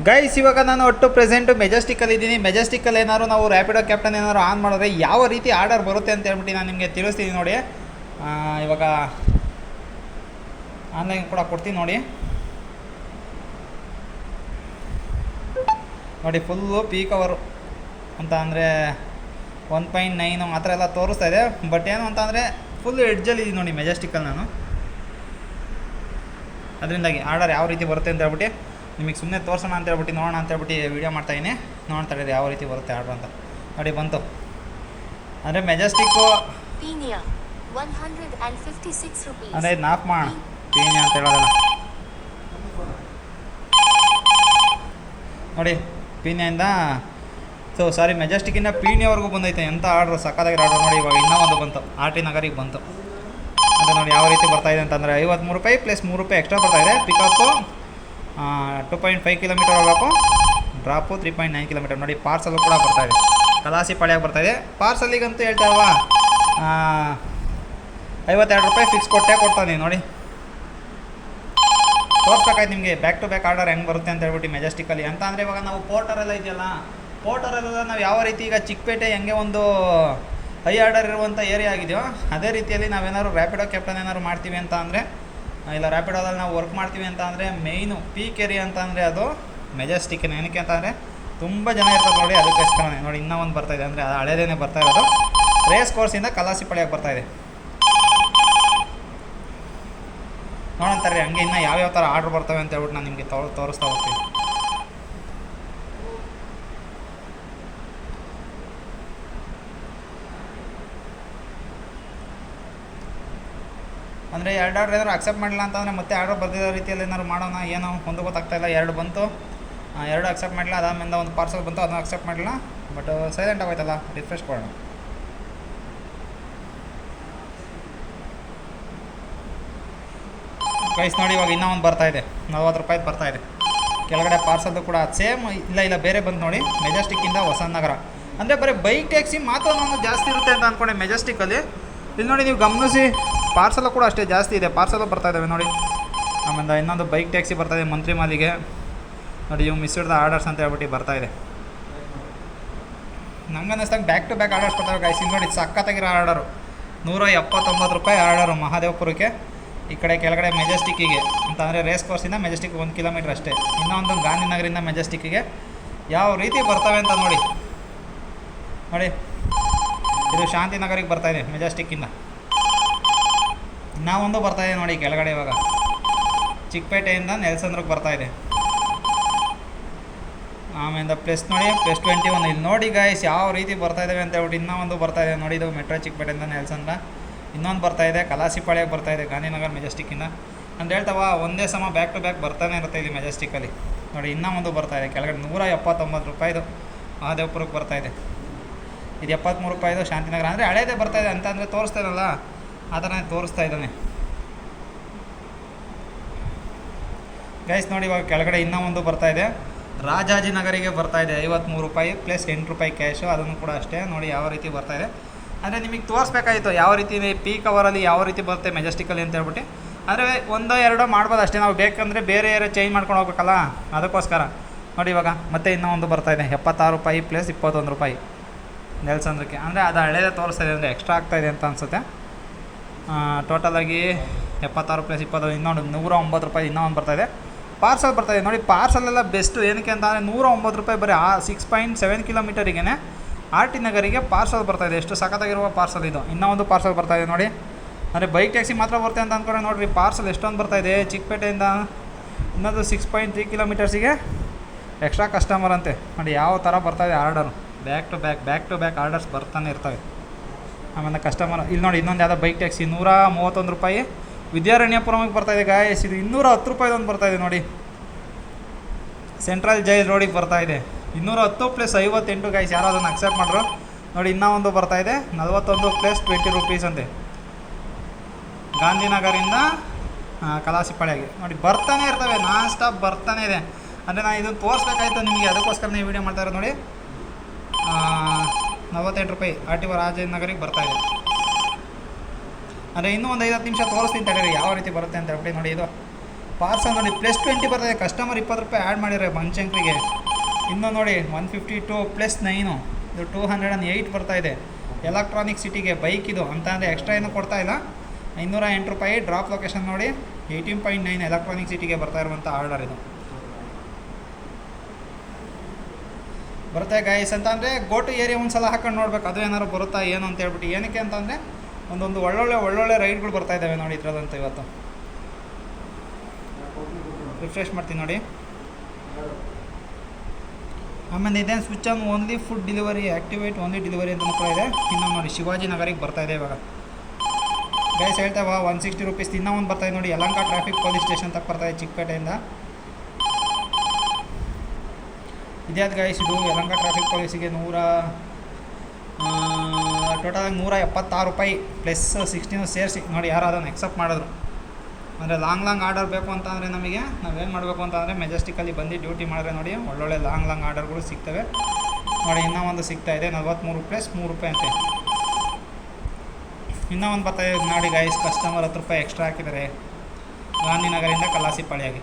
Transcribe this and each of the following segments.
Guys ಇವಾಗ ನಾನು ಒಟ್ಟು ಪ್ರೆಸೆಂಟು ಮೆಜೆಸ್ಟಿಕ್ಕಲ್ಲಿ ಇದ್ದೀನಿ. ಮೆಜೆಸ್ಟಿಕ್ಕಲ್ಲಿ ಏನಾದ್ರು ನಾವು ರ್ಯಾಪಿಡೋ ಕ್ಯಾಪ್ಟನ್ ಏನಾದ್ರು ಆನ್ ಮಾಡಿದ್ರೆ ಯಾವ ರೀತಿ ಆರ್ಡರ್ ಬರುತ್ತೆ ಅಂತ ಹೇಳ್ಬಿಟ್ಟು ನಾನು ನಿಮಗೆ ತಿಳಿಸ್ತೀನಿ ನೋಡಿ. ಇವಾಗ ಆನ್ಲೈನ್ ಕೂಡ ಕೊಡ್ತೀನಿ ನೋಡಿ. ಫುಲ್ಲು ಪೀಕ್ ಅವರು ಅಂತ ಅಂದರೆ 1.9 ಆ ಥರ ಎಲ್ಲ ತೋರಿಸ್ತಾ ಇದೆ. ಬಟ್ ಏನು ಅಂತ ಅಂದರೆ ಫುಲ್ ಎಡ್ಜಲ್ಲಿ ಇದ್ದೀನಿ ನೋಡಿ ಮೆಜೆಸ್ಟಿಕ್ಕಲ್ಲಿ ನಾನು. ಅದರಿಂದಾಗಿ ಆರ್ಡರ್ ಯಾವ ರೀತಿ ಬರುತ್ತೆ ಅಂತ ಹೇಳ್ಬಿಟ್ಟು ನಿಮಗೆ ಸುಮ್ಮನೆ ತೋರಿಸೋಣ ಅಂತ ಹೇಳ್ಬಿಟ್ಟು ನೋಡೋಣ ಅಂತ ಹೇಳ್ಬಿಟ್ಟು ವೀಡಿಯೋ ಮಾಡ್ತಾಯಿದ್ದೀನಿ. ನೋಡ್ತಾ ಇದ್ದೀವಿ ಯಾವ ರೀತಿ ಬರುತ್ತೆ ಆರ್ಡ್ರ್ ಅಂತ. ನೋಡಿ ಬಂತು ಅಂದರೆ ಮೆಜೆಸ್ಟಿಕ್ಕು ಅಂದರೆ ಇದು ನಾಫ್ ಮಾಡೋಣ ಪೀನಿಯ ಅಂತ ಹೇಳೋದಲ್ಲ ನೋಡಿ. ಪೀನಿಯಿಂದ ಮೆಜೆಸ್ಟಿಕ್ಕಿಂದ ಪೀನಿಯವರೆಗೂ ಬಂದೈತೆ. ಎಂಥ ಆರ್ಡ್ರು ಸಕ್ಕತ್ತಾಗಿರೋ ಆರ್ಡ್ರ್ ನೋಡಿ. ಇವಾಗ ಇನ್ನೂ ಒಂದು ಬಂತು, RT ನಗರಿಗೆ ಬಂತು ಅಂತ ನೋಡಿ. ಯಾವ ರೀತಿ ಬರ್ತಾಯಿದೆ ಅಂತಂದರೆ 53 ರೂಪಾಯಿ ಪ್ಲಸ್ 3 ರೂಪಾಯಿ ಎಕ್ಸ್ಟ್ರಾ ಬರ್ತಾಯಿದೆ. ಪಿಕಪ್ಪು 2.5 ಕಿಲೋಮೀಟರ್ ಹೋಗಬೇಕು, ಡ್ರಾಪು 3.9 ಕಿಲೋಮೀಟರ್ ನೋಡಿ. ಪಾರ್ಸಲ್ ಕೂಡ ಬರ್ತಾಯಿದೆ, ಕಲಾಸಿ ಪಾಳ್ಯಾಗ ಬರ್ತಾಯಿದೆ. ಪಾರ್ಸಲಿಗಂತೂ ಹೇಳ್ತಾರಲ್ವಾ 52 ರೂಪಾಯಿ ಫಿಕ್ಸ್ ಕೊಡ್ತಾನೆ ನೋಡಿ. ತೋರಿಸ್ಬೇಕಾಯ್ತು ನಿಮಗೆ ಬ್ಯಾಕ್ ಟು ಬ್ಯಾಕ್ ಆರ್ಡರ್ ಹೆಂಗೆ ಬರುತ್ತೆ ಅಂತ ಹೇಳ್ಬಿಟ್ಟು ಮೆಜೆಸ್ಟಿಕ್ಕಲ್ಲಿ. ಅಂತ ಅಂದರೆ ಇವಾಗ ನಾವು ಪೋರ್ಟರೆಲ್ಲ ಇದೆಯಲ್ಲ, ಪೋರ್ಟರೆಲ್ಲ ನಾವು ಯಾವ ರೀತಿ ಈಗ ಚಿಕ್ಕಪೇಟೆ ಹೆಂಗೆ ಒಂದು ಹೈ ಆರ್ಡರ್ ಇರುವಂಥ ಏರಿಯಾ ಆಗಿದೆಯೋ ಅದೇ ರೀತಿಯಲ್ಲಿ ನಾವೇನಾದ್ರು ರ್ಯಾಪಿಡೋ ಕ್ಯಾಪ್ಟನ್ ಏನಾದ್ರು ಮಾಡ್ತೀವಿ ಅಂತ ಅಂದರೆ, ಇಲ್ಲ ರ್ಯಾಪಿಡೋದಲ್ಲಿ ನಾವು ವರ್ಕ್ ಮಾಡ್ತೀವಿ ಅಂತ ಅಂದರೆ ಮೇಯ್ನು ಪೀಕ್ ಏರಿಯಾ ಅಂತ ಅಂದರೆ ಅದು ಮೆಜೆಸ್ಟಿಕ್ಕಿನ. ಏನಕ್ಕೆ ಅಂತ ಅಂದರೆ ತುಂಬ ಜನ ಇರ್ತಾರೆ ನೋಡಿ, ಅದಕ್ಕೋಸ್ಕರನೇ ನೋಡಿ. ಇನ್ನೂ ಒಂದು ಬರ್ತಾಯಿದೆ ಅಂದರೆ ಅದು ಹಳೇದೇನೆ ಬರ್ತಾ ಇರೋದು. ರೇಸ್ ಕೋರ್ಸಿಂದ ಕಲಾಸಿ ಪಾಳ್ಯಕ್ಕೆ ಬರ್ತಾಯಿದೆ. ನೋಡಂತಾರೆ ಹಂಗೆ ಇನ್ನೂ ಯಾವ್ಯಾವ ಥರ ಆರ್ಡ್ರ್ ಬರ್ತವೆ ಅಂತ ಹೇಳ್ಬಿಟ್ಟು ನಾನು ನಿಮಗೆ ತೋರಿಸ್ತಾ ಹೋಗ್ತೀನಿ. ಅಂದರೆ 2 ಆರ್ಡ್ರ್ ಏನಾದ್ರು ಅಕ್ಸೆಪ್ಟ್ ಮಾಡಿಲ್ಲ ಅಂತಂದರೆ ಮತ್ತೆ ಆರ್ಡ್ರ್ ಬರ್ದಿರೋ ರೀತಿಯಲ್ಲಿ ಏನಾದ್ರು ಮಾಡೋಣ, ಏನೋ ಒಂದು ಗೊತ್ತಾಗ್ತಾಯಿಲ್ಲ. 2 ಬಂತು, 2 ಅಕ್ಸೆಪ್ಟ್ ಮಾಡಿಲ್ಲ. ಅದಾದ್ಮೇಲೆ ಒಂದು ಪಾರ್ಸಲ್ ಬಂತು, ಅದನ್ನು ಅಕ್ಸೆಪ್ಟ್ ಮಾಡಿಲ್ಲ. ಬಟ್ ಸೈಲೆಂಟ್ ಆಗೋಯ್ತಲ್ಲ, ರಿಫ್ರೆಶ್ ಕೊಡೋಣ. ಗೈಸ್ ನೋಡಿ ಇವಾಗ ಇನ್ನೂ ಒಂದು ಬರ್ತಾಯಿದೆ, 40 ರೂಪಾಯಿದು ಬರ್ತಾಯಿದೆ. ಕೆಳಗಡೆ ಪಾರ್ಸಲ್ದು ಕೂಡ ಸೇಮ್ ಇಲ್ಲ ಬೇರೆ ಬಂದು ನೋಡಿ. ಮೆಜೆಸ್ಟಿಕ್ಕಿಂದ ಹೊಸನಗರ ಅಂದರೆ ಬರೀ ಬೈಕ್ ಟ್ಯಾಕ್ಸಿ ಮಾತ್ರ ನಾನು ಜಾಸ್ತಿ ಇರುತ್ತೆ ಅಂತ ಅಂದ್ಕೊಂಡೆ ಮೆಜೆಸ್ಟಿಕ್ಕಲ್ಲಿ. ಇಲ್ಲಿ ನೋಡಿ ನೀವು ಗಮನಿಸಿ, ಪಾರ್ಸಲು ಕೂಡ ಅಷ್ಟೇ ಜಾಸ್ತಿ ಇದೆ. ಪಾರ್ಸಲು ಬರ್ತಾಯಿದ್ದಾವೆ ನೋಡಿ. ಆಮೇಲೆ ಇನ್ನೊಂದು ಬೈಕ್ ಟ್ಯಾಕ್ಸಿ ಬರ್ತಾಯಿದೆ ಮಂತ್ರಿ ಮಾಲಿಗೆ ನೋಡಿ. ಇವು ಮಿಸ್ಡ್ ಆರ್ಡರ್ಸ್ ಅಂತ ಹೇಳ್ಬಿಟ್ಟು ಬರ್ತಾಯಿದೆ. ನಂಗೆ ಅನ್ನಿಸ್ದಾಗ ಬ್ಯಾಕ್ ಟು ಬ್ಯಾಕ್ ಆರ್ಡರ್ಸ್ ಬರ್ತಾವೆ ಗೈಸ್. ಇಲ್ಲಿ ನೋಡಿ ಸಕ್ಕತ್ತಾಗಿರೋ ಆರ್ಡರು 179 ರೂಪಾಯಿ ಆರ್ಡರು ಮಹಾದೇವಪುರಕ್ಕೆ. ಈ ಕಡೆ ಕೆಳಗಡೆ ಮೆಜೆಸ್ಟಿಕ್ಕಿಗೆ ಅಂತಂದರೆ ರೇಸ್ ಕೋರ್ಸಿಂದ ಮೆಜೆಸ್ಟಿಕ್ 1 ಕಿಲೋಮೀಟ್ರ್ ಅಷ್ಟೇ. ಇನ್ನೊಂದು ಗಾಂಧಿನಗರಿಂದ ಮೆಜೆಸ್ಟಿಕ್ಕಿಗೆ ಯಾವ ರೀತಿ ಬರ್ತವೆ ಅಂತ ನೋಡಿ. ಇದು ಶಾಂತಿನಗರಿಗೆ ಬರ್ತಾಯಿದೆ ಮೆಜೆಸ್ಟಿಕ್ಕಿಂದ. ಇನ್ನೂ ಒಂದು ಬರ್ತಾಯಿದೆ ನೋಡಿ ಕೆಳಗಡೆ. ಇವಾಗ ಚಿಕ್ಕಪೇಟೆಯಿಂದ ನೆಲ್ಸಂದ್ರಿಗೆ ಬರ್ತಾಯಿದೆ. ಆಮೇಲೆ ಪ್ಲಸ್ ನೋಡಿ, ಪ್ಲಸ್ 21 ಇಲ್ಲಿ ನೋಡಿ ಗೈಸ್ ಯಾವ ರೀತಿ ಬರ್ತಾಯಿದ್ದಾವೆ ಅಂತ ಹೇಳ್ಬಿಟ್ಟು. ಇನ್ನೂ ಒಂದು ಬರ್ತಾಯಿದೆ ನೋಡಿ, ಇದು ಮೆಟ್ರೋ ಚಿಕ್ಕಪೇಟೆಯಿಂದ ನೆಲ್ಸಂದ್ರ. ಇನ್ನೊಂದು ಬರ್ತಾಯಿದೆ ಕಲಾಸಿಪಾಳ್ಯಕ್ಕೆ ಬರ್ತಾಯಿದೆ ಗಾಂಧಿನಗರ ಮೆಜೆಸ್ಟಿಕ್ಕಿಂದ ಅಂತ ಹೇಳ್ತಾವ. ಒಂದೇ ಸಮ ಬ್ಯಾಕ್ ಟು ಬ್ಯಾಕ್ ಬರ್ತಾನೆ ಇರುತ್ತೆ ಇಲ್ಲಿ ಮೆಜೆಸ್ಟಿಕ್ಕಲ್ಲಿ ನೋಡಿ. ಇನ್ನೂ ಒಂದು ಬರ್ತಾಯಿದೆ ಕೆಳಗಡೆ 179 ರೂಪಾಯಿದು ಮಹಾದೇವಪುರಕ್ಕೆ ಬರ್ತಾಯಿದೆ. ಇದು 73 ರೂಪಾಯಿದು ಶಾಂತಿನಗರ. ಅಂದರೆ ಹಳೇದೇ ಬರ್ತಾಯಿದೆ ಅಂತ ಅಂದರೆ ತೋರಿಸ್ತಾ ಇರಲ್ಲ, ಆ ಥರ ತೋರಿಸ್ತಾ ಇದ್ದಾನೆ ಗೈಸ್ ನೋಡಿ. ಇವಾಗ ಕೆಳಗಡೆ ಇನ್ನೂ ಒಂದು ಬರ್ತಾಯಿದೆ ರಾಜಾಜಿನಗರಿಗೆ ಬರ್ತಾಯಿದೆ 53 ರೂಪಾಯಿ ಪ್ಲಸ್ 8 ರೂಪಾಯಿ ಕ್ಯಾಶು. ಅದನ್ನು ಕೂಡ ಅಷ್ಟೇ ನೋಡಿ ಯಾವ ರೀತಿ ಬರ್ತಾಯಿದೆ. ಅಂದರೆ ನಿಮಗೆ ತೋರಿಸ್ಬೇಕಾಯಿತು ಯಾವ ರೀತಿ ಪೀಕ್ ಅವರಲ್ಲಿ ಯಾವ ರೀತಿ ಬರುತ್ತೆ ಮೆಜೆಸ್ಟಿಕ್ಕಲ್ಲಿ ಅಂತ ಹೇಳ್ಬಿಟ್ಟು. ಅಂದರೆ 1-2 ಮಾಡ್ಬೋದು ಅಷ್ಟೇ, ನಾವು ಬೇಕಂದರೆ ಬೇರೆ ಚೇಂಜ್ ಮಾಡ್ಕೊಂಡು ಹೋಗ್ಬೇಕಲ್ಲ, ಅದಕ್ಕೋಸ್ಕರ ನೋಡಿ. ಇವಾಗ ಮತ್ತೆ ಇನ್ನೂ ಒಂದು ಬರ್ತಾಯಿದೆ 76 ರೂಪಾಯಿ ಪ್ಲಸ್ 21 ರೂಪಾಯಿ ನೆಲ್ಸಂದ್ರಕ್ಕೆ. ಅಂದರೆ ಅದು ಹಳೇದೇ ತೋರಿಸ್ತಾಯಿದೆ, ಅಂದರೆ ಎಕ್ಸ್ಟ್ರಾ ಆಗ್ತಾಯಿದೆ ಅಂತ ಅನಿಸುತ್ತೆ. ಟೋಟಲಾಗಿ 76 ಪ್ಲಸ್ 21 ಇನ್ನೊಂದು 109 ರೂಪಾಯಿ ಇನ್ನೂ ಒಂದು ಬರ್ತಾಯಿದೆ. ಪಾರ್ಸಲ್ ಬರ್ತಾಯಿದೆ ನೋಡಿ. ಪಾರ್ಸಲೆಲ್ಲ ಬೆಸ್ಟು. ಏನಕ್ಕೆ ಅಂತ ಅಂದರೆ 109 ರೂಪಾಯಿ ಬರೀ 6.7 ಕಿಲೋಮೀಟರಿಗೆ RT ನಗರಿಗೆ ಪಾರ್ಸಲ್ ಬರ್ತಾಯಿದೆ. ಎಷ್ಟು ಸಖತ್ತಾಗಿರುವ ಪಾರ್ಸಲ್ ಇದು. ಇನ್ನೂ ಒಂದು ಪಾರ್ಸಲ್ ಬರ್ತಾಯಿದೆ ನೋಡಿ. ಅಂದರೆ ಬೈಕ್ ಟ್ಯಾಕ್ಸಿ ಮಾತ್ರ ಬರುತ್ತೆ ಅಂತ ಅಂದ್ಕೊಂಡೆ ನೋಡಿರಿ, ಪಾರ್ಸಲ್ ಎಷ್ಟೊಂದು ಬರ್ತಾಯಿದೆ ಚಿಕ್ಕಪೇಟೆಯಿಂದ. ಇನ್ನೊಂದು 6.3 ಕಿಲೋಮೀಟರ್ಸಿಗೆ ಎಕ್ಸ್ಟ್ರಾ ಕಸ್ಟಮರ್ ಅಂತೆ ನೋಡಿ. ಯಾವ ಥರ ಬರ್ತಾಯಿದೆ order, back to back orders ಬರ್ತಾನೆ ಇರ್ತವೆ. ಆಮೇಲೆ ಕಸ್ಟಮರ್ ಇಲ್ಲಿ ನೋಡಿ ಇನ್ನೊಂದು ಯಾವುದೋ ಬೈಕ್ ಟ್ಯಾಕ್ಸಿ 131 ರೂಪಾಯಿ ವಿದ್ಯಾರಣ್ಯಪುರಮಿಗೆ ಬರ್ತಾಯಿದೆ ಗಾಯಸ್. ಇದು 210 ರೂಪಾಯಿದೊಂದು ಬರ್ತಾಯಿದೆ ನೋಡಿ. ಸೆಂಟ್ರಲ್ ಜೈಲ್ ರೋಡಿಗೆ ಬರ್ತಾಯಿದೆ 210 ಪ್ಲಸ್ 58 ಗೈಸ್. ಯಾರೋ ಅದನ್ನು ಅಕ್ಸೆಪ್ಟ್ ಮಾಡ್ರು ನೋಡಿ. ಇನ್ನೂ ಒಂದು ಬರ್ತಾಯಿದೆ 41 ಪ್ಲಸ್ 20 ರೂಪೀಸ್ ಅಂತೆ ಗಾಂಧಿನಗರಿಂದ ಕಲಾಸಿಪಾಳ್ಯಗೆ ನೋಡಿ. ಬರ್ತಾನೆ ಇರ್ತವೆ, ನಾನ್ ಸ್ಟಾಪ್ ಬರ್ತಾನೆ ಇದೆ. ಅಂದರೆ ನಾನು ಇದನ್ನು ತೋರಿಸ್ಬೇಕಾಯ್ತು ನಿಮಗೆ, ಅದಕ್ಕೋಸ್ಕರ ನೀವು ವೀಡಿಯೋ ಮಾಡ್ತಾ ಇರೋದು ನೋಡಿ. 48 ರೂಪಾಯಿ RTO ರಾಜನಗರಿಗೆ ಬರ್ತಾಯಿದೆ. ಅಂದರೆ ಇನ್ನೂ ಒಂದು 5-10 ನಿಮಿಷ ತೋರಿಸ್ತೀನಿ ತಡೀರಿ ಯಾವ ರೀತಿ ಬರುತ್ತೆ ಅಂತ ಹೇಳ್ಬಿಟ್ಟು ನೋಡಿ. ಇದು ಪಾರ್ಸಲ್ ನೋಡಿ +20 ಬರ್ತದೆ. ಕಸ್ಟಮರ್ 20 ರೂಪಾಯಿ ಆ್ಯಡ್ ಮಾಡಿದ್ದಾರೆ ಬನಶಂಕರಿಗೆ. ಇನ್ನು ನೋಡಿ 152 + 9 ಇದು 208 ಬರ್ತಾಯಿದೆ. ಎಲೆಕ್ಟ್ರಾನಿಕ್ ಸಿಟಿಗೆ ಬೈಕ್ ಇದು ಅಂತ ಅಂದರೆ ಎಕ್ಸ್ಟ್ರಾ ಏನೂ ಕೊಡ್ತಾಯಿಲ್ಲ. 508 ರೂಪಾಯಿ. ಡ್ರಾಪ್ ಲೊಕೇಶನ್ ನೋಡಿ 18.9 ಎಲೆಕ್ಟ್ರಾನಿಕ್ ಸಿಟಿಗೆ ಬರ್ತಾ ಇರುವಂಥ ಆರ್ಡರ್ ಇದು ಬರುತ್ತೆ ಗೈಸ್. ಅಂತ ಅಂದರೆ ಗೋ ಟು ಏರಿಯಾ ಒಂದು ಸಲ ಹಾಕೊಂಡು ನೋಡ್ಬೇಕು ಅದು ಏನಾದ್ರು ಬರುತ್ತಾ ಏನು ಅಂತ ಹೇಳ್ಬಿಟ್ಟು. ಏನಕ್ಕೆ ಅಂತಂದರೆ ಒಂದೊಂದು ಒಳ್ಳೊಳ್ಳೆ ರೈಡ್ಗಳು ಬರ್ತಾ ಇದ್ದಾವೆ ನೋಡಿ ಇದರದಂತ. ಇವತ್ತು ರಿಫ್ರೆಶ್ ಮಾಡ್ತೀನಿ ನೋಡಿ. ಆಮೇಲೆ ಇದೇನು switch on only food delivery, activate only delivery ಅಂತ ಕೂಡ ಇದೆ. ಇನ್ನು ನೋಡಿ ಶಿವಾಜಿ ನಗರಿಗೆ ಬರ್ತಾಯಿದೆ ಇವಾಗ ಗೈಸ್. ಹೇಳ್ತಾವ 160 ರೂಪೀಸ್. ಇನ್ನೂ ಒಂದು ಬರ್ತಾಯಿದೆ ನೋಡಿ, ಯಲಹಂಕ ಟ್ರಾಫಿಕ್ ಪೊಲೀಸ್ ಸ್ಟೇಷನ್ ತಕ್ಕ ಬರ್ತಾಯಿದೆ ಚಿಕ್ಕಪೇಟೆಯಿಂದ. ಇದ್ಯಾವ್ದು ಗೈಸ್ ಇದು ಯಲಹಂಕ ಟ್ರಾಫಿಕ್ ಪೊಲೀಸಿಗೆ ಟೋಟಲಾಗಿ 176 ರೂಪಾಯಿ +16 ಸೇರಿಸಿ ನೋಡಿ. ಯಾರು ಅದನ್ನು ಎಕ್ಸೆಪ್ಟ್ ಮಾಡಿದ್ರು ಅಂದರೆ ಲಾಂಗ್ ಆರ್ಡರ್ ಬೇಕು ಅಂತ ಅಂದರೆ ನಮಗೆ ನಾವೇನು ಮಾಡಬೇಕು ಅಂತ ಅಂದರೆ ಮೆಜೆಸ್ಟಿಕಲ್ಲಿ ಬಂದು ಡ್ಯೂಟಿ ಮಾಡಿದ್ರೆ ನೋಡಿ ಒಳ್ಳೊಳ್ಳೆ ಲಾಂಗ್ ಆರ್ಡರ್ಗಳು ಸಿಗ್ತವೆ ನೋಡಿ. ಇನ್ನೂ ಒಂದು ಸಿಗ್ತಾಯಿದೆ 43 + 3 ರೂಪಾಯಿ ಅಂತೆ. ಇನ್ನೂ ಒಂದು ಬರ್ತಾಯಿದೆ ನೋಡಿ ಗೈಸ್. ಕಸ್ಟಮರ್ 10 ರೂಪಾಯಿ ಎಕ್ಸ್ಟ್ರಾ ಹಾಕಿದ್ದಾರೆ. ಗಾಂಧಿನಗರಿಂದ ಕಲಾಸಿಪಾಳ್ಯಾಗಿ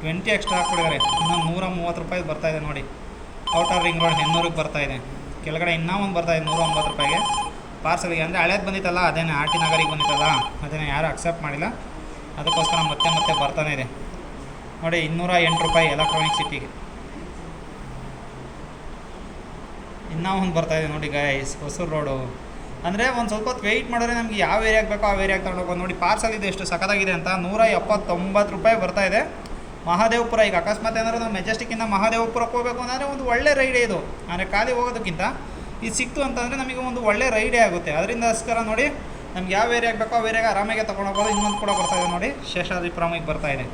20 ಎಕ್ಸ್ಟ್ರಾ ಹಾಕ್ಬಿಟ್ಟಿದ್ದಾರೆ. ಇನ್ನೂ 130 ರೂಪಾಯಿ ಬರ್ತಾಯಿದೆ ನೋಡಿ. ಔಟರ್ ರಿಂಗ್ ರೋಡ್ ಹೆನ್ನೂರಿಗೆ ಬರ್ತಾಯಿದೆ. ಕೆಳಗಡೆ ಇನ್ನೂ ಒಂದು ಬರ್ತಾಯಿದೆ 109 ರೂಪಾಯಿಗೆ ಪಾರ್ಸಲ್ಗೆ. ಅಂದರೆ ಹಳೇದು ಬಂದಿತ್ತಲ್ಲ ಅದೇನೇ RT ನಗರಿಗೆ ಬಂದಿತ್ತಲ್ಲ ಅದನ್ನೇ ಯಾರು ಅಕ್ಸೆಪ್ಟ್ ಮಾಡಿಲ್ಲ, ಅದಕ್ಕೋಸ್ಕರ ಮತ್ತೆ ಬರ್ತಾನೆ ಇದೆ ನೋಡಿ. 208 ರೂಪಾಯಿ ಎಲೆಕ್ಟ್ರಾನಿಕ್ ಸಿಟಿಗೆ. ಇನ್ನೂ ಒಂದು ಬರ್ತಾಯಿದೆ ನೋಡಿ ಗೈಸ್ ಹೊಸೂರು ರೋಡು. ಅಂದರೆ ಒಂದು ಸ್ವಲ್ಪ ಹೊತ್ತು ವೆಯ್ಟ್ ಮಾಡಿದ್ರೆ ನಮಗೆ ಯಾವ ಏರಿಯಾಗೆ ಬೇಕೋ ಆ ಏರಿಯಾಗೆ ತಗೊಂಡು ಹೋಗೋದು ನೋಡಿ. ಪಾರ್ಸಲ್ ಇದು ಎಷ್ಟು ಸಖತ್ತಾಗಿದೆ ಅಂತ 179 ರೂಪಾಯಿ ಬರ್ತಾಯಿದೆ ಮಹಾದೇವಪುರ. ಈಗ ಅಕಸ್ಮಾತ್ ಏನಾದ್ರು ನಾವು ಮೆಜೆಸ್ಟಿಕ್ಕಿಂದ ಮಹಾದೇವಪುರಕ್ಕೆ ಹೋಗಬೇಕು ಅಂದರೆ ಒಂದು ಒಳ್ಳೆ ರೈಡೇ ಇದು. ಅಂದರೆ ಖಾಲಿ ಹೋಗೋದಕ್ಕಿಂತ ಇದು ಸಿಕ್ತು ಅಂತಂದರೆ ನಮಗೆ ಒಂದು ಒಳ್ಳೆ ರೈಡೇ ಆಗುತ್ತೆ. ಅದರಿಂದಸ್ಕರ ನೋಡಿ ನಮ್ಗೆ ಯಾವ ಏರಿಯಾಗೆ ಬೇಕೋ ಆ ಏರಿಯಾಗೆ ಆರಾಮಾಗೆ ತೊಗೊಂಡು ಹೋಗೋದು. ಇನ್ನೊಂದು ಕೂಡ ಬರ್ತಾಯಿದೆ ನೋಡಿ ಶೇಷಾದ್ರಿಪುರಮಿಗೆ ಬರ್ತಾಯಿದೆ.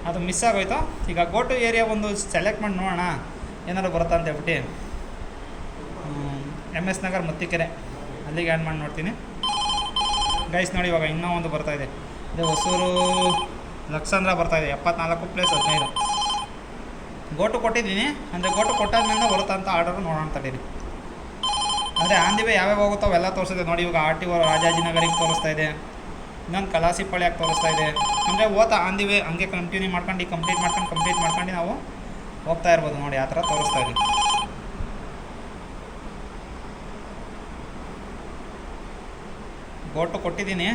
ಅದು ಮಿಸ್ ಆಗೋಯ್ತು. ಈಗ ಗೋ ಟು ಏರಿಯಾ ಒಂದು ಸೆಲೆಕ್ಟ್ ಮಾಡಿ ನೋಡೋಣ ಏನಾದ್ರು ಬರುತ್ತಾ ಅಂತ ಹೇಳ್ಬಿಟ್ಟು. MS ನಗರ್ ಮತ್ತಿಕೆರೆ ಅಲ್ಲಿಗೆ ಆ್ಯಡ್ ಮಾಡಿ ನೋಡ್ತೀನಿ ಗೈಸ್. ನೋಡಿ ಇವಾಗ ಇನ್ನೂ ಒಂದು ಬರ್ತಾಯಿದೆ. ಇದು ಹೊಸೂರು ಲಕ್ಸಂದ್ರ ಬರ್ತಾಯಿದೆ 74 + 15. ಗೋಟು ಕೊಟ್ಟಿದ್ದೀನಿ ಅಂದರೆ ಗೋಟು ಕೊಟ್ಟಾದ್ಮೇಲೆ ಬರುತ್ತಾ ಅಂತ ಆರ್ಡರು ನೋಡೋಣ ತಡೀರಿ. ಅಂದರೆ ಆಂದಿವೆ ಯಾವ್ಯಾವ ಹೋಗುತ್ತೋ ಅವೆಲ್ಲ ತೋರಿಸ್ತಿದೆ ನೋಡಿ. ಇವಾಗ RTO ರಾಜಾಜಿನಗರಿಗೆ ತೋರಿಸ್ತಾ ಇದೆ, ಇನ್ನೊಂದು ಕಲಾಸಿಪಾಳ್ಯಕ್ಕೆ ತೋರಿಸ್ತಾ ಇದೆ. ಅಂದರೆ ಓದ್ತಾ ಆಂದಿವೆ ಹಂಗೆ ಕಂಟಿನ್ಯೂ ಮಾಡ್ಕೊಂಡು ಕಂಪ್ಲೀಟ್ ಮಾಡ್ಕೊಂಡು ನಾವು ಹೋಗ್ತಾ ಇರ್ಬೋದು ನೋಡಿ. ಆ ಥರ ತೋರಿಸ್ತಾ ಇದೆ. ಗೋಟು ಕೊಟ್ಟಿದ್ದೀನಿ,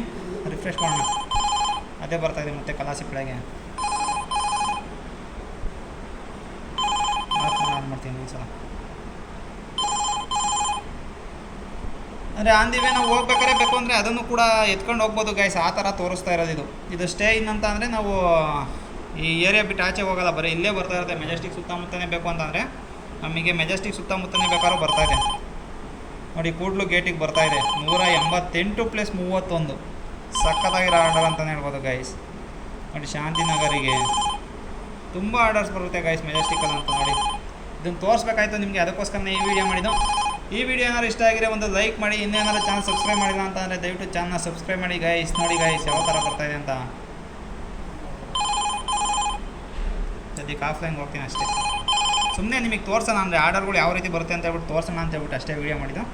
ರಿಫ್ರೆಶ್ ಮಾಡೋಣ. ಅದೇ ಬರ್ತಾಯಿದೆ ಮತ್ತೆ ಕಲಾಸಿಪಾಳ್ಯಗೆ. ಆನ್ ಮಾಡ್ತೀನಿ ಒಂದು ಸಲ. ಅಂದರೆ ಆಂದಿವೆ ನಾವು ಹೋಗ್ಬೇಕಾದ್ರೆ ಬೇಕು ಅಂದರೆ ಅದನ್ನು ಕೂಡ ಎತ್ಕೊಂಡು ಹೋಗ್ಬೋದು ಗೈಸ್. ಆ ಥರ ತೋರಿಸ್ತಾ ಇರೋದು ಇದು ಸ್ಟೇ ಇನ್ ಅಂತ ಅಂದರೆ ನಾವು ಈ ಏರಿಯಾ ಬಿಟ್ಟು ಆಚೆ ಹೋಗೋಲ್ಲ, ಬರೀ ಇಲ್ಲೇ ಬರ್ತಾ ಇರುತ್ತೆ. ಮೆಜೆಸ್ಟಿಕ್ ಸುತ್ತಮುತ್ತನೇ ಬೇಕು ಅಂತಂದರೆ ನಮಗೆ ಮೆಜೆಸ್ಟಿಕ್ ಸುತ್ತಮುತ್ತನೇ ಬೇಕಾದ್ರೂ ಬರ್ತಾಯಿದೆ ನೋಡಿ. ಕೂಡ್ಲು ಗೇಟಿಗೆ ಬರ್ತಾಯಿದೆ 188 + 31 ಸಖತ್ತಾಗಿರೋ ಆರ್ಡರ್ ಅಂತಲೇ ಹೇಳ್ಬೋದು ಗೈಸ್ ನೋಡಿ. ಶಾಂತಿನಗರಿಗೆ ತುಂಬ ಆರ್ಡರ್ಸ್ ಬರುತ್ತೆ ಗೈಸ್ ಮೆಜೆಸ್ಟಿಕಲ್ಲಿ ಅಂತ ನೋಡಿ. ಇದನ್ನು ತೋರಿಸ್ಬೇಕಾಯ್ತು ನಿಮಗೆ, ಅದಕ್ಕೋಸ್ಕರನೇ ಈ ವಿಡಿಯೋ ಮಾಡಿದ್ದು. ಈ ವಿಡಿಯೋ ಏನಾದ್ರು ಇಷ್ಟ ಆಗಿರೋ ಒಂದು ಲೈಕ್ ಮಾಡಿ. ಇನ್ನೇನಾದ್ರು ಚಾನಲ್ ಸಬ್ಸ್ಕ್ರೈಬ್ ಮಾಡಿಲ್ಲ ಅಂತ ಅಂದರೆ ದಯವಿಟ್ಟು ಚಾನಲ್ನ ಸಬ್ಸ್ಕ್ರೈಬ್ ಮಾಡಿ ಗೈಸ್. ನೋಡಿ ಗೈಸ್ ಯಾವ ಥರ ಬರ್ತಾಯಿದೆ ಅಂತ. ಸದ್ಯಕ್ಕೆ ಆಫ್ಲೈನ್ಗೆ ಹೋಗ್ತೀನಿ ಅಷ್ಟೇ, ಸುಮ್ಮನೆ ನಿಮಗೆ ತೋರಿಸೋಣ ಅಂದರೆ ಆರ್ಡರ್ಗಳು ಯಾವ ರೀತಿ ಬರುತ್ತೆ ಅಂತ ಹೇಳ್ಬಿಟ್ಟು ತೋರಿಸೋಣ ಅಂತ ಹೇಳ್ಬಿಟ್ಟು ಅಷ್ಟೇ ವಿಡಿಯೋ ಮಾಡಿದ್ದು.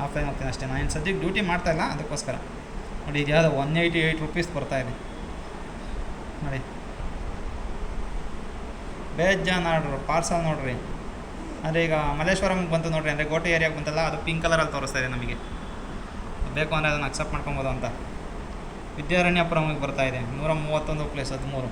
ಆಫ್ಲೈನ್ ಹೋಗ್ತೀನಿ ಅಷ್ಟೇ. ನಾನು ಸದ್ಯಕ್ಕೆ ಡ್ಯೂಟಿ ಮಾಡ್ತಾಯಿಲ್ಲ ಅದಕ್ಕೋಸ್ಕರ ನೋಡಿ. ಇದು ಯಾವುದೋ 188 ರೂಪೀಸ್ ಬರ್ತಾಯಿದೆ ನೋಡಿ. ಬೇಜಾನ್ ಆರ್ಡ್ರು ಪಾರ್ಸಲ್ ನೋಡಿರಿ. ಅಂದರೆ ಈಗ ಮಲ್ಲೇಶ್ವರಂಗೆ ಬಂತು ನೋಡಿರಿ, ಅಂದರೆ ಗೋಟೆ ಏರಿಯಾಗೆ ಬಂತಲ್ಲ ಅದು ಪಿಂಕ್ ಕಲರಲ್ಲಿ ತೋರಿಸ್ತಾ ಇದೆ. ನಮಗೆ ಬೇಕು ಅಂದರೆ ಅದನ್ನು ಅಕ್ಸೆಪ್ಟ್ ಮಾಡ್ಕೊಬೋದು ಅಂತ. ವಿದ್ಯಾರಣ್ಯಪುರಮಿಗೆ ಬರ್ತಾಯಿದೆ 131 + 13.